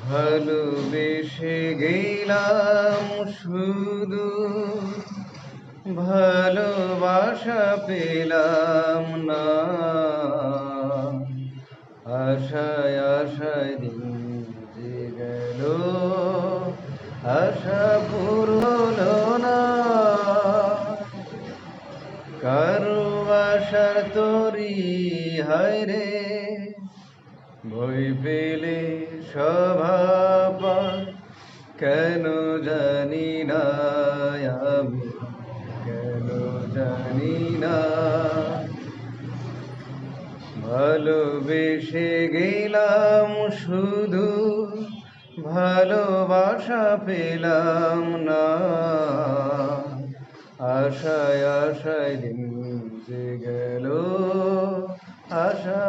ভালোবেসে গেলাম শুধু, ভালোবাসা পেলাম না। আশায় আশায় দিন যে গেল, আশা পূর্ণ হলো না। কারো আশার তরি হায় রে, ভয় পেলে স্বভাব কেন জানি না, আমি কেন জানি না। ভালোবেসে গেলাম শুধু, ভালোবাসা পেলাম না। আশায় আশায় দিন যে গেল, আশা